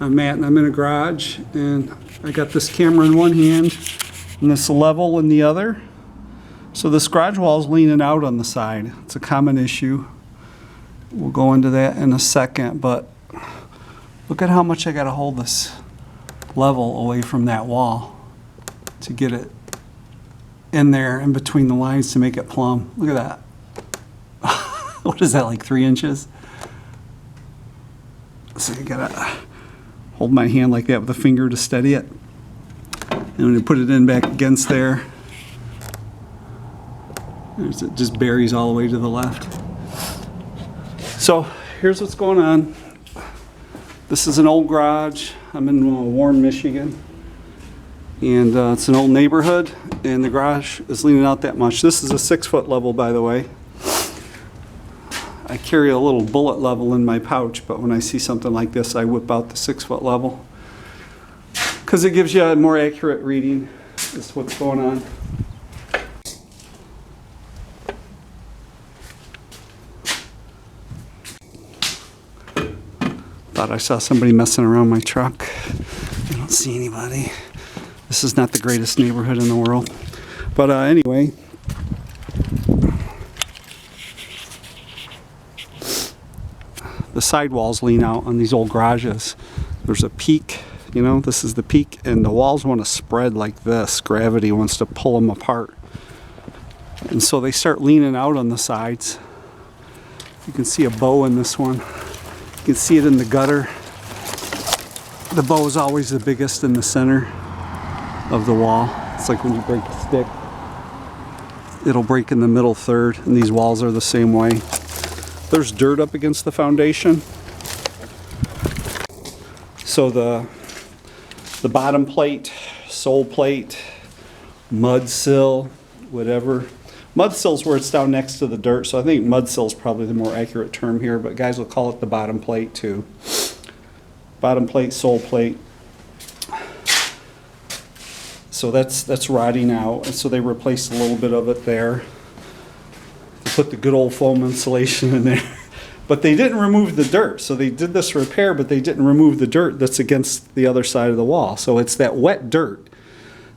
I'm Matt and I'm in a garage, and I got this camera in one hand and this level in the other. So this garage wall is leaning out on the side. It's a common issue. We'll go into that in a second, but look at how much I got to hold this level away from that wall to get it in there in between the lines to make it plumb. Look at that. What is that, like 3 inches? So you gotta hold my hand like that with a finger to steady it. And when you put it in back against there, it just buries all the way to the left. So here's what's going on. This is an old garage. I'm in Warren, Michigan. And it's an old neighborhood, and the garage is leaning out that much. This is a 6-foot level, by the way. I carry a little bullet level in my pouch, but when I see something like this, I whip out the 6-foot level because it gives you a more accurate reading as to what's going on. Thought I saw somebody messing around my truck. I don't see anybody. This is not the greatest neighborhood in the world. But anyway, the sidewalls lean out on these old garages. There's a peak, you know, this is the peak, and the walls want to spread like this. Gravity wants to pull them apart. And so they start leaning out on the sides. You can see a bow in this one. You can see it in the gutter. The bow is always the biggest in the center of the wall. It's like when you break a stick, it'll break in the middle third, and these walls are the same way. There's dirt up against the foundation. So the bottom plate, sole plate, mud sill, whatever. Mud sill's where it's down next to the dirt, so I think mud sill's probably the more accurate term here, but guys will call it the bottom plate too. Bottom plate, sole plate. So that's rotting out, and so they replaced a little bit of it there. Put the good old foam insulation in there. But they didn't remove the dirt. So they did this repair, but they didn't remove the dirt that's against the other side of the wall. So it's that wet dirt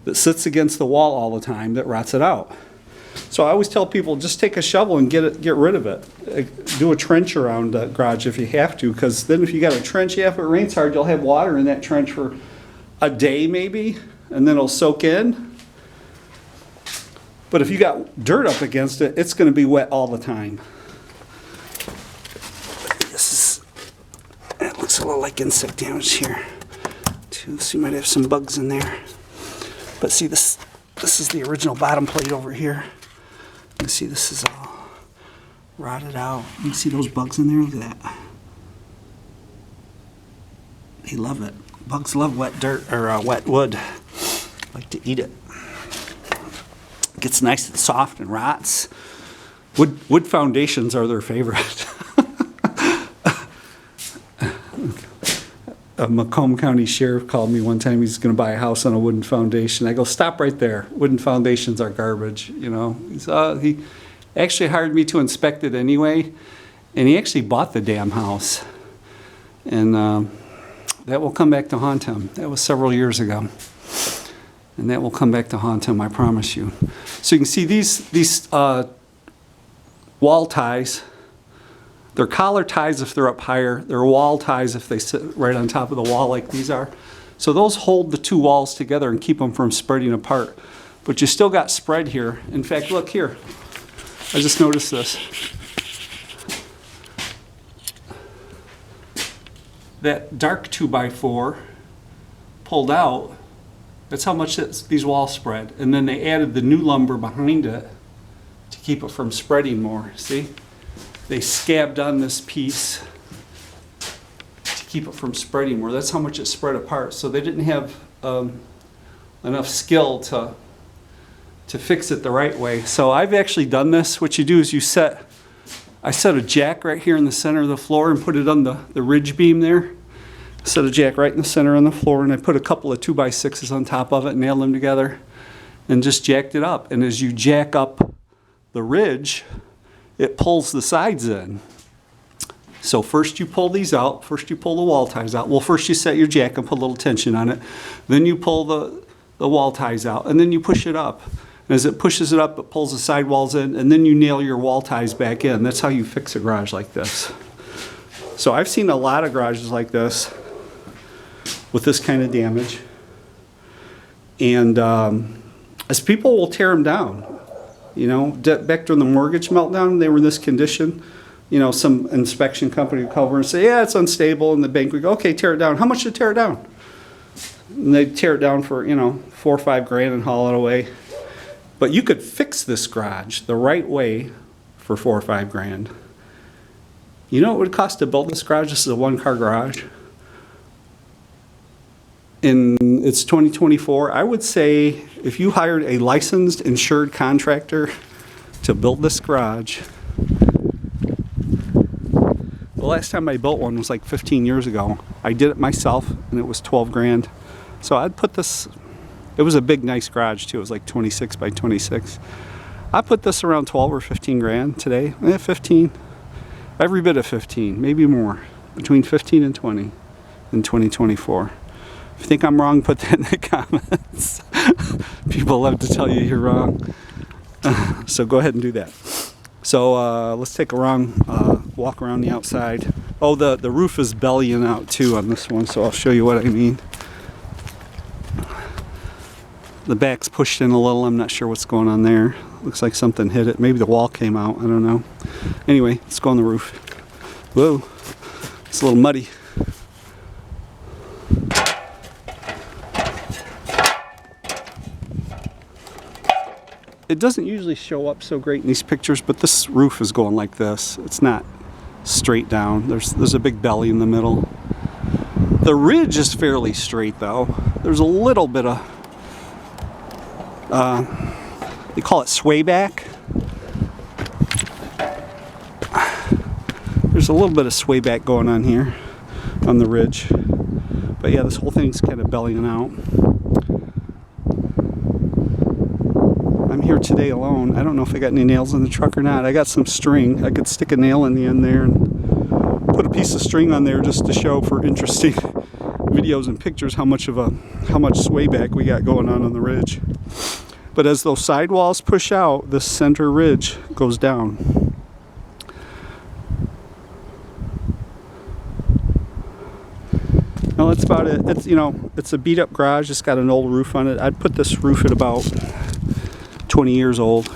that sits against the wall all the time that rots it out. So I always tell people, just take a shovel and get rid of it. Do a trench around the garage if you have to, because then if you got a trench, if it rains hard, you'll have water in that trench for a day maybe, and then it'll soak in. But if you got dirt up against it, it's going to be wet all the time. It looks a little like insect damage here too, so you might have some bugs in there. But see, this is the original bottom plate over here. You can see this is all rotted out. You can see those bugs in there. Look at that. They love it. Bugs love wet dirt or wet wood. Like to eat it. Gets nice and soft and rots. Wood foundations are their favorite. A Macomb County sheriff called me one time. He's going to buy a house on a wooden foundation. I go, stop right there. Wooden foundations are garbage. You know, he actually hired me to inspect it anyway, and he actually bought the damn house, and that will come back to haunt him. That was several years ago. And that will come back to haunt him, I promise you. So you can see these wall ties. They're collar ties if they're up higher. They're wall ties if they sit right on top of the wall like these are. So those hold the two walls together and keep them from spreading apart. But you still got spread here. In fact, look here. I just noticed this. That dark 2x4 pulled out. That's how much these walls spread. And then they added the new lumber behind it to keep it from spreading more. See? They scabbed on this piece to keep it from spreading more. That's how much it spread apart. So they didn't have enough skill to fix it the right way. So I've actually done this. What you do is I set a jack right here in the center of the floor and put it on the ridge beam there. Set a jack right in the center on the floor, and I put a couple of 2x6s on top of it, nailed them together, and just jacked it up. And as you jack up the ridge, it pulls the sides in. So first you pull these out, first you pull the wall ties out. Well, first you set your jack and put a little tension on it. Then you pull the wall ties out, and then you push it up. And as it pushes it up, it pulls the sidewalls in, and then you nail your wall ties back in. That's how you fix a garage like this. So I've seen a lot of garages like this with this kind of damage. And as people will tear them down. You know, back during the mortgage meltdown, they were in this condition. You know, some inspection company would come over and say, yeah, it's unstable. And the bank would go, okay, tear it down. How much to tear it down? And they'd tear it down for, you know, $4 or $5 grand and haul it away. But you could fix this garage the right way for $4 or $5 grand. You know what it would cost to build this garage? This is a one-car garage. It's 2024. I would say if you hired a licensed, insured contractor to build this garage, the last time I built one was like 15 years ago. I did it myself, and it was 12 grand. So I'd put this, it was a big, nice garage too. It was like 26 by 26. I put this around 12 or 15 grand today. 15. Every bit of 15, maybe more. Between 15 and 20 in 2024. If you think I'm wrong, put that in the comments. People love to tell you you're wrong. So go ahead and do that. So let's take a walk around the outside. Oh, the roof is bellying out too on this one, so I'll show you what I mean. The back's pushed in a little. I'm not sure what's going on there. Looks like something hit it. Maybe the wall came out. I don't know. Anyway, let's go on the roof. Whoa, it's a little muddy. It doesn't usually show up so great in these pictures, but this roof is going like this. It's not straight down. There's a big belly in the middle. The ridge is fairly straight though. There's a little bit of, they call it sway back. There's a little bit of sway back going on here on the ridge. But yeah, this whole thing's kind of bellying out. I'm here today alone. I don't know if I got any nails in the truck or not. I got some string. I could stick a nail in the end there and put a piece of string on there just to show for interesting videos and pictures how much sway back we got going on the ridge. But as those sidewalls push out, this center ridge goes down. Well, that's about it. It's, you know, it's a beat up garage. It's got an old roof on it. I'd put this roof at about 20 years old.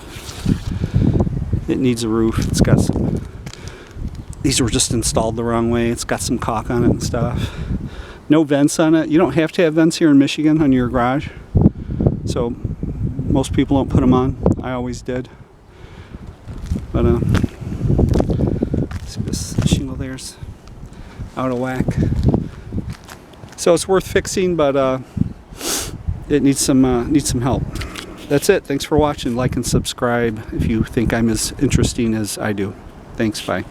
It needs a roof. It's got some, these were just installed the wrong way. It's got some caulk on it and stuff. No vents on it. You don't have to have vents here in Michigan on your garage. So most people don't put them on. I always did. But see, this shingle there's out of whack. So it's worth fixing, but it needs some help. That's it. Thanks for watching. Like and subscribe if you think I'm as interesting as I do. Thanks. Bye.